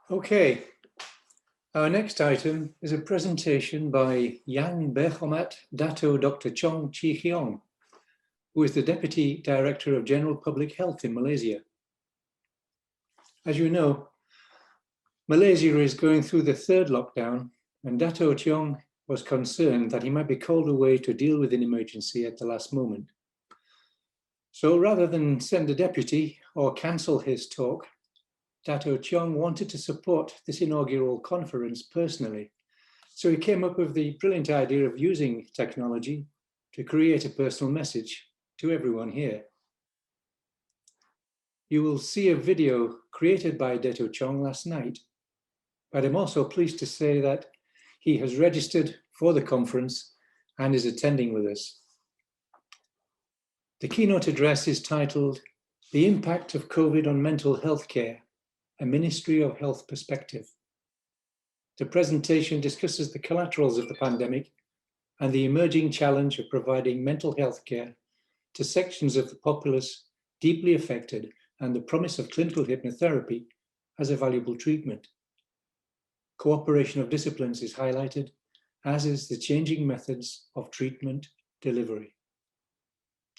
Okay, our next item is a presentation by Yang Berchomat Datuk Dr. Chong Chee Kheong, who is the Deputy Director of General Public Health in Malaysia. As you know, Malaysia is going through the third lockdown, and Datuk Chong was concerned that he might be called away to deal with an emergency at the last moment. So rather than send a deputy or cancel his talk, Datuk Chong wanted to support this inaugural conference personally. So he came up with the brilliant idea of using technology to create a personal message to everyone here. You will see a video created by Datuk Chong last night, but I'm also pleased to say that he has registered for the conference and is attending with us. The keynote address is titled, "The Impact of COVID on Mental Health Care, a Ministry of Health Perspective." The presentation discusses the collaterals of the pandemic and the emerging challenge of providing mental health care to sections of the populace deeply affected and the promise of clinical hypnotherapy as a valuable treatment. Cooperation of disciplines is highlighted, as is the changing methods of treatment delivery.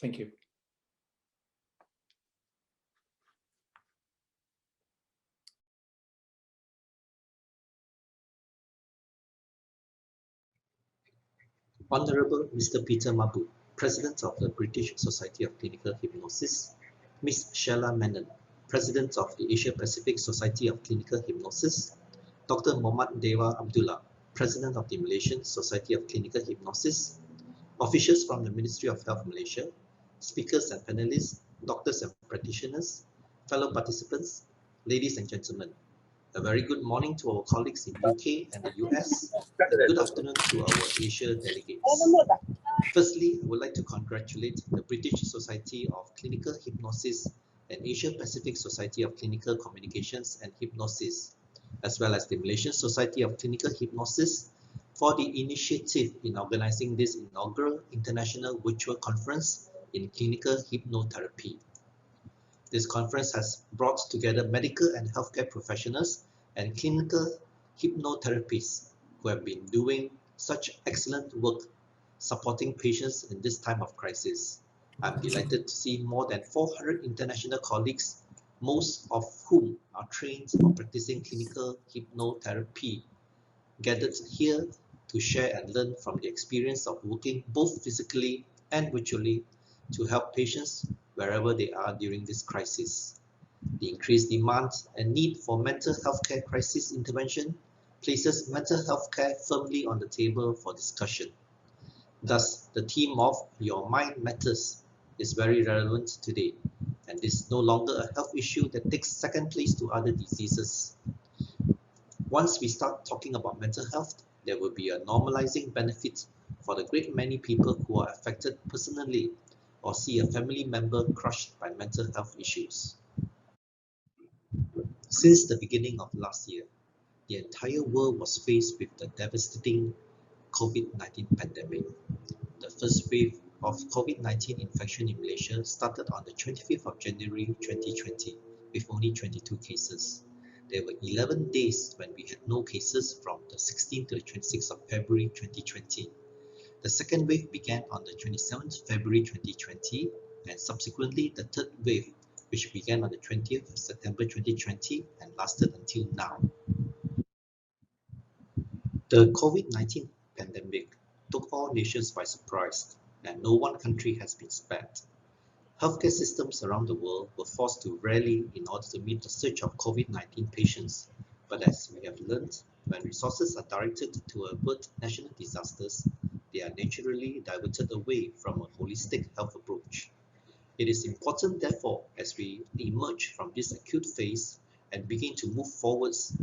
Thank you. Honorable Mr. Peter Mabu, President of the British Society of Clinical Hypnosis, Ms. Sheila Menon, President of the Asia Pacific Society of Clinical Hypnosis, Dr. Muhammad Dewa Abdullah, President of the Malaysian Society of Clinical Hypnosis, officials from the Ministry of Health Malaysia, speakers and panelists, doctors and practitioners, fellow participants, ladies and gentlemen. A very good morning to our colleagues in UK and the US, and good afternoon to our Asia delegates. Firstly, I would like to congratulate the British Society of Clinical Hypnosis and Asia Pacific Society of Clinical Communications and Hypnosis, as well as the Malaysian Society of Clinical Hypnosis for the initiative in organizing this inaugural international virtual conference in clinical hypnotherapy. This conference has brought together medical and healthcare professionals and clinical hypnotherapists who have been doing such excellent work supporting patients in this time of crisis. I'm delighted to see more than 400 international colleagues, most of whom are trained or practicing clinical hypnotherapy, gathered here to share and learn from the experience of working both physically and virtually to help patients wherever they are during this crisis. The increased demand and need for mental health care crisis intervention places mental health care firmly on the table for discussion. Thus, the theme of Your Mind Matters is very relevant today, and is no longer a health issue that takes second place to other diseases. Once we start talking about mental health, there will be a normalizing benefit for the great many people who are affected personally or see a family member crushed by mental health issues. Since the beginning of last year, the entire world was faced with the devastating COVID-19 pandemic. The first wave of COVID-19 infection in Malaysia started on the 25th of January 2020 with only 22 cases. There were 11 days when we had no cases from the 16th to the 26th of February 2020. The second wave began on the 27th February 2020 and subsequently the third wave, which began on the 20th of September 2020 and lasted until now. The COVID-19 pandemic took all nations by surprise, and no one country has been spared. Healthcare systems around the world were forced to rally in order to meet the surge of COVID-19 patients. But as we have learned, when resources are directed to avert national disasters, they are naturally diverted away from a holistic health approach. It is important, therefore, as we emerge from this acute phase and begin to move forwards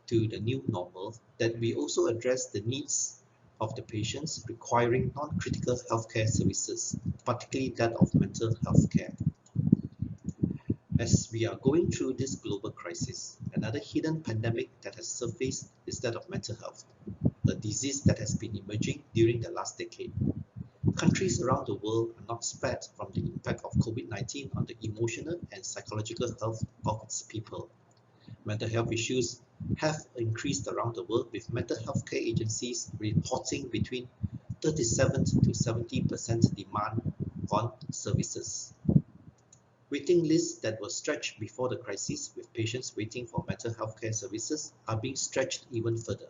to the new normal, that we also address the needs of the patients requiring non-critical healthcare services, particularly that of mental health care. As we are going through this global crisis, another hidden pandemic that has surfaced is that of mental health, a disease that has been emerging during the last decade. Countries around the world are not spared from the impact of COVID-19 on the emotional and psychological health of its people. Mental health issues have increased around the world, with mental health care agencies reporting between 37 to 70% demand on services. Waiting lists that were stretched before the crisis, with patients waiting for mental health care services, are being stretched even further.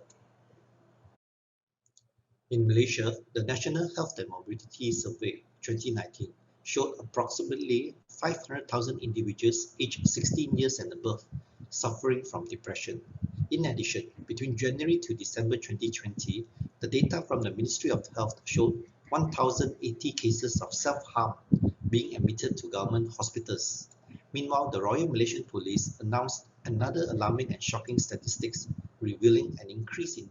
In Malaysia, the National Health and Mobility Survey 2019 showed approximately 500,000 individuals aged 16 years and above suffering from depression. In addition, between January to December 2020, the data from the Ministry of Health showed 1,080 cases of self-harm being admitted to government hospitals. Meanwhile, the Royal Malaysian Police announced another alarming and shocking statistics, revealing an increase in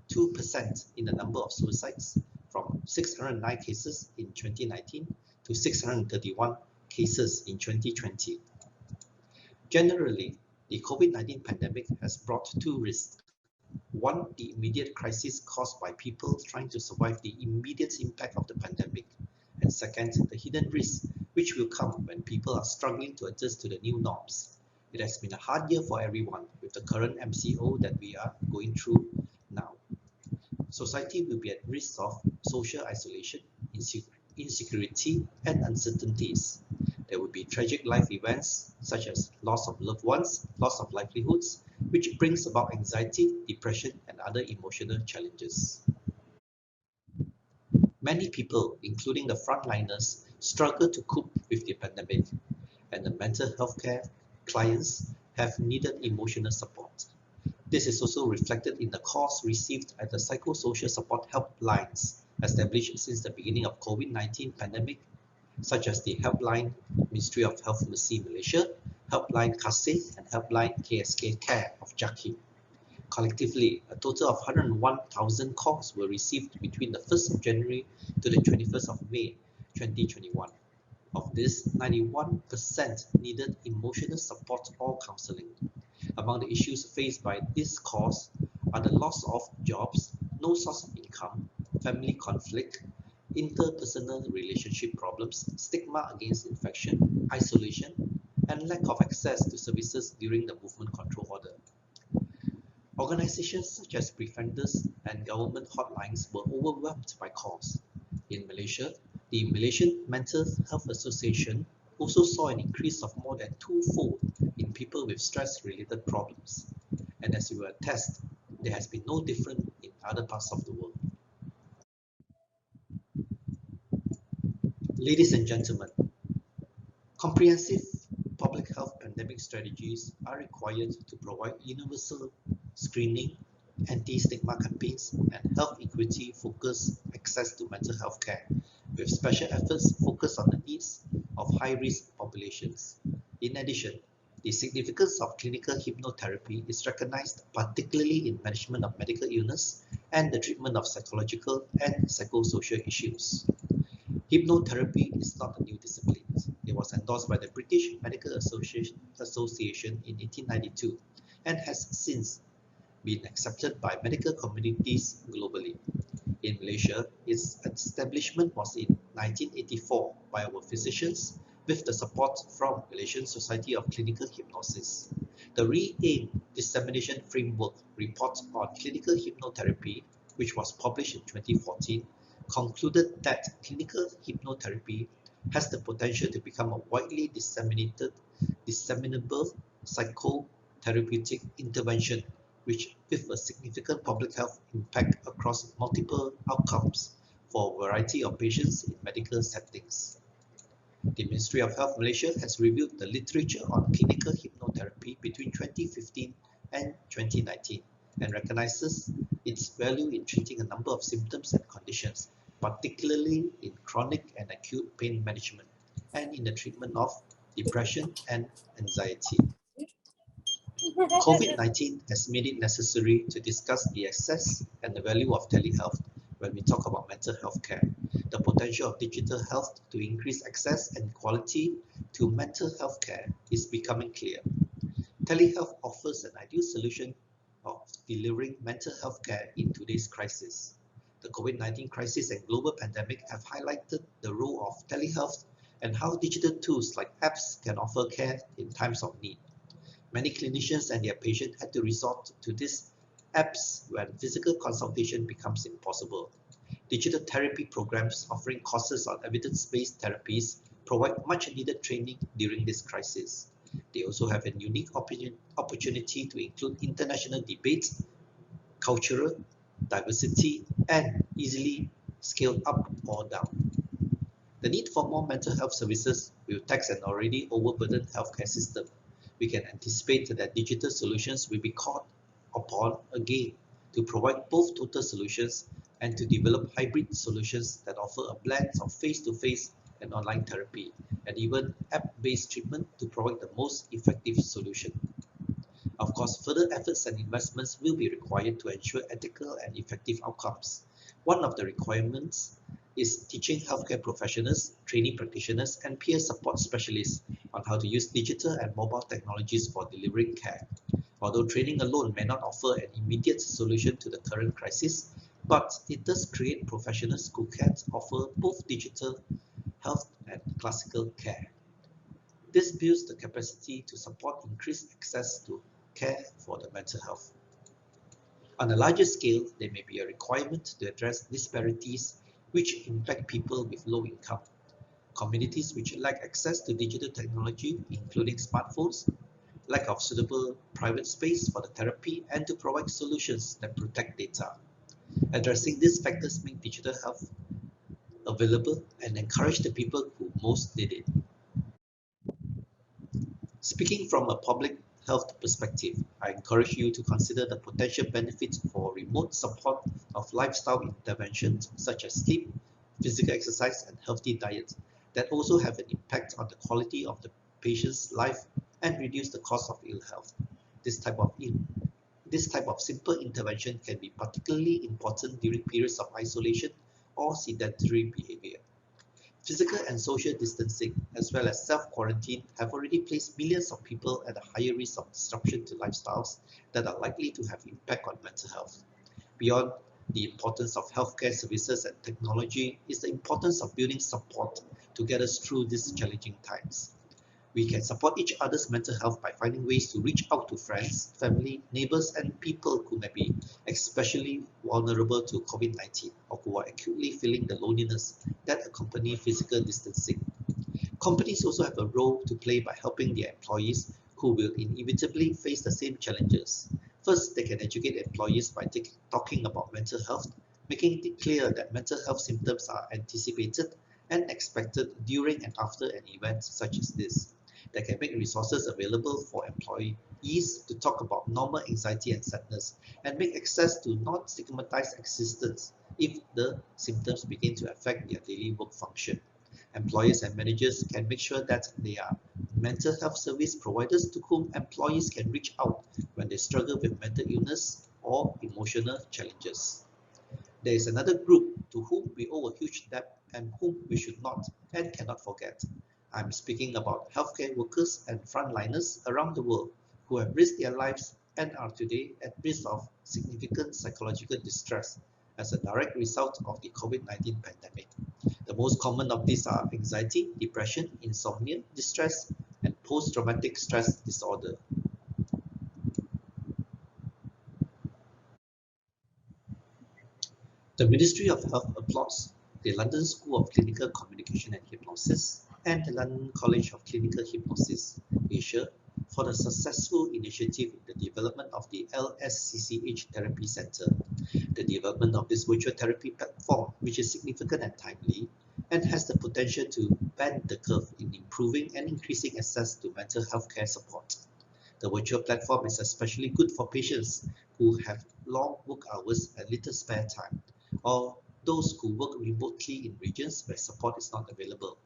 2% in the number of suicides from 609 cases in 2019 to 631 cases in 2020. Generally, the COVID-19 pandemic has brought two risks. One, the immediate crisis caused by people trying to survive the immediate impact of the pandemic. And second, the hidden risk, which will come when people are struggling to adjust to the new norms. It has been a hard year for everyone with the current MCO that we are going through now. Society will be at risk of social isolation, insecurity, and uncertainties. There will be tragic life events such as loss of loved ones, loss of livelihoods, which brings about anxiety, depression, and other emotional challenges. Many people, including the frontliners, struggle to cope with the pandemic, and the mental health care clients have needed emotional support. This is also reflected in the calls received at the psychosocial support helplines established since the beginning of COVID-19 pandemic, such as the Helpline Ministry of Health Mercy Malaysia, Helpline Kasih, and Helpline KSK Care of JAKI. Collectively, a total of 101,000 calls were received between the 1st of January to the 21st of May 2021. Of this, 91% needed emotional support or counseling. Among the issues faced by these calls are the loss of jobs, no source of income, family conflict, interpersonal relationship problems, stigma against infection, isolation, and lack of access to services during the movement control order. Organizations such as Prefenders and government hotlines were overwhelmed by calls. In Malaysia, the Malaysian Mental Health Association also saw an increase of more than twofold in people with stress-related problems. And as you will attest, there has been no different in other parts of the world. Ladies and gentlemen, comprehensive public health pandemic strategies are required to provide universal screening, anti-stigma campaigns, and health equity focused access to mental health care, with special efforts focused on the needs of high-risk populations. In addition, the significance of clinical hypnotherapy is recognized particularly in management of medical illness and the treatment of psychological and psychosocial issues. Hypnotherapy is not a new discipline. It was endorsed by the British Medical Association in 1892 and has since been accepted by medical communities globally. In Malaysia, its establishment was in 1984 by our physicians with the support from Malaysian Society of Clinical Hypnosis. The Re-Aim Dissemination Framework Report on Clinical Hypnotherapy, which was published in 2014, concluded that clinical hypnotherapy has the potential to become a widely disseminable psychotherapeutic intervention with a significant public health impact across multiple outcomes for a variety of patients in medical settings. The Ministry of Health Malaysia has reviewed the literature on clinical hypnotherapy between 2015 and 2019 and recognizes its value in treating a number of symptoms and conditions, particularly in chronic and acute pain management and in the treatment of depression and anxiety. COVID-19 has made it necessary to discuss the access and the value of telehealth when we talk about mental health care. The potential of digital health to increase access and quality to mental health care is becoming clear. Telehealth offers an ideal solution of delivering mental health care in today's crisis. The COVID-19 crisis and global pandemic have highlighted the role of telehealth and how digital tools like apps can offer care in times of need. Many clinicians and their patients had to resort to these apps when physical consultation becomes impossible. Digital therapy programs offering courses on evidence-based therapies provide much-needed training during this crisis. They also have a unique opportunity to include international debates, cultural diversity, and easily scale up or down. The need for more mental health services will tax an already overburdened healthcare system. We can anticipate that digital solutions will be called upon again to provide both total solutions and to develop hybrid solutions that offer a blend of face-to-face and online therapy, and even app-based treatment to provide the most effective solution. Of course, further efforts and investments will be required to ensure ethical and effective outcomes. One of the requirements is teaching healthcare professionals, trainee practitioners, and peer support specialists on how to use digital and mobile technologies for delivering care. Although training alone may not offer an immediate solution to the current crisis, but it does create professionals who can offer both digital health and classical care. This builds the capacity to support increased access to care for the mental health. On a larger scale, there may be a requirement to address disparities which impact people with low income, communities which lack access to digital technology, including smartphones, lack of suitable private space for the therapy, and to provide solutions that protect data. Addressing these factors make digital health available and encourage the people who most need it. Speaking from a public health perspective, I encourage you to consider the potential benefits for remote support of lifestyle interventions such as sleep, physical exercise, and healthy diet that also have an impact on the quality of the patient's life and reduce the cost of ill health. This type of simple intervention can be particularly important during periods of isolation or sedentary behavior. Physical and social distancing, as well as self-quarantine, have already placed millions of people at a higher risk of disruption to lifestyles that are likely to have impact on mental health. Beyond the importance of healthcare services and technology is the importance of building support to get us through these challenging times. We can support each other's mental health by finding ways to reach out to friends, family, neighbors, and people who may be especially vulnerable to COVID-19 or who are acutely feeling the loneliness that accompany physical distancing. Companies also have a role to play by helping their employees who will inevitably face the same challenges. First, they can educate employees by talking about mental health, making it clear that mental health symptoms are anticipated and expected during and after an event such as this. They can make resources available for employees to talk about normal anxiety and sadness and make access to non-stigmatized assistance if the symptoms begin to affect their daily work function. Employers and managers can make sure that they are mental health service providers to whom employees can reach out when they struggle with mental illness or emotional challenges. There is another group to whom we owe a huge debt and whom we should not and cannot forget. I'm speaking about healthcare workers and frontliners around the world who have risked their lives and are today at risk of significant psychological distress as a direct result of the COVID-19 pandemic. The most common of these are anxiety, depression, insomnia, distress, and post-traumatic stress disorder. The Ministry of Health applauds the London School of Clinical Communication and Hypnosis and the London College of Clinical Hypnosis, Asia, for the successful initiative in the development of the LSCCH Therapy Center. The development of this virtual therapy platform, which is significant and timely, and has the potential to bend the curve in improving and increasing access to mental health care support. The virtual platform is especially good for patients who have long work hours and little spare time, or those who work remotely in regions where support is not available.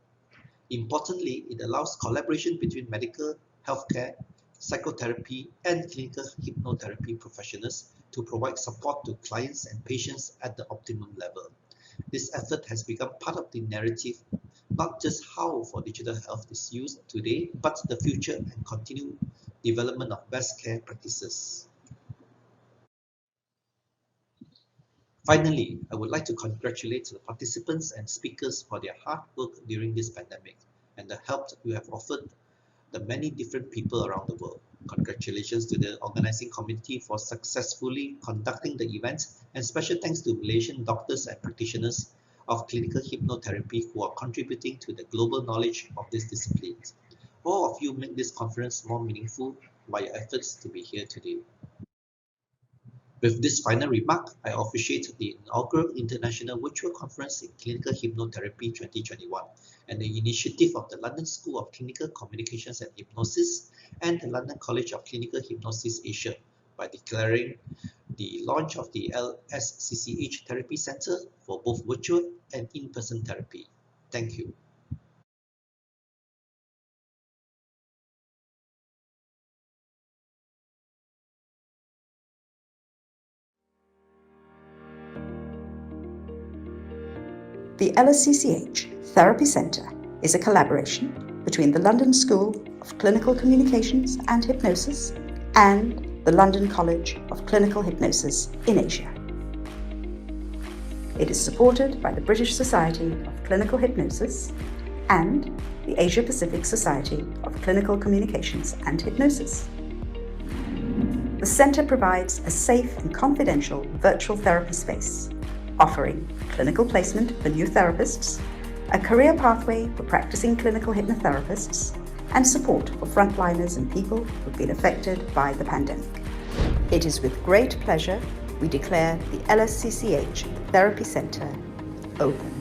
Importantly, it allows collaboration between medical, healthcare, psychotherapy, and clinical hypnotherapy professionals to provide support to clients and patients at the optimum level. This effort has become part of the narrative, not just how for digital health is used today, but the future and continued development of best care practices. Finally, I would like to congratulate the participants and speakers for their hard work during this pandemic and the help you have offered the many different people around the world. Congratulations to the organizing committee for successfully conducting the event, and special thanks to Malaysian doctors and practitioners of clinical hypnotherapy who are contributing to the global knowledge of this discipline. All of you make this conference more meaningful by your efforts to be here today. With this final remark, I officiate the inaugural International Virtual Conference in Clinical Hypnotherapy 2021 and the initiative of the London School of Clinical Communications and Hypnosis and the London College of Clinical Hypnosis Asia by declaring the launch of the LSCCH Therapy Centre for both virtual and in-person therapy. Thank you. The LSCCH Therapy Centre is a collaboration between the London School of Clinical Communications and Hypnosis and the London College of Clinical Hypnosis in Asia. It is supported by the British Society of Clinical Hypnosis and the Asia Pacific Society of Clinical Communications and Hypnosis. The centre provides a safe and confidential virtual therapy space, offering clinical placement for new therapists, a career pathway for practicing clinical hypnotherapists, and support for frontliners and people who've been affected by the pandemic. It is with great pleasure we declare the LSCCH Therapy Centre open.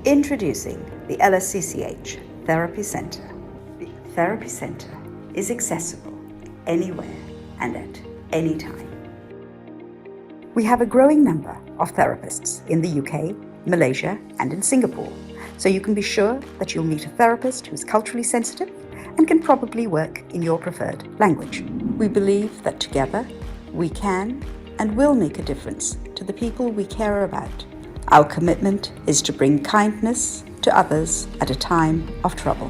Introducing the LSCCH Therapy Centre. The Therapy Centre is accessible anywhere and at any time. We have a growing number of therapists in the UK, Malaysia, and in Singapore, so you can be sure that you'll meet a therapist who's culturally sensitive and can probably work in your preferred language. We believe that together we can and will make a difference to the people we care about. Our commitment is to bring kindness to others at a time of trouble.